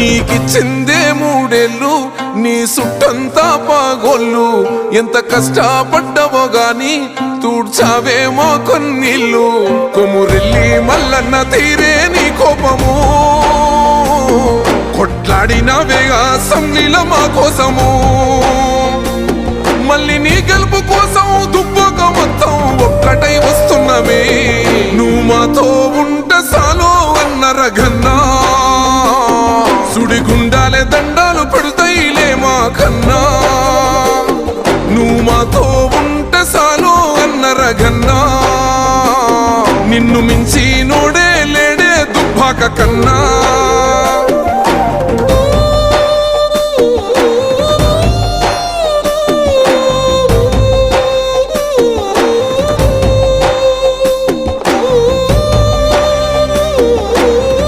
నీకిచ్చిందే 3 ఏళ్ళు నీ సుట్టంతా పాగోళ్ళు ఎంత కష్టపడ్డవో గాని తూడ్చావేమో కొన్నిళ్ళు కొమురెల్లి మల్లన్న తీరే నీ కోపము కొట్లాడినవే అసెంబ్లీలో మా కోసము మళ్ళీ నీ గెలుపు కోసం దుబ్బక మొత్తం ఒక్కటై వస్తున్నమే నువ్వు మాతో ఉంటే సాలో అన్న రఘన్నా సుడిగుండాలే దండాలు పెడతాయిలే మా కన్నా నువ్వు మాతో ఉంటే సాలో అన్న రఘన్నా నిన్ను మించి నోడే లేడే దుబ్బాక కన్నా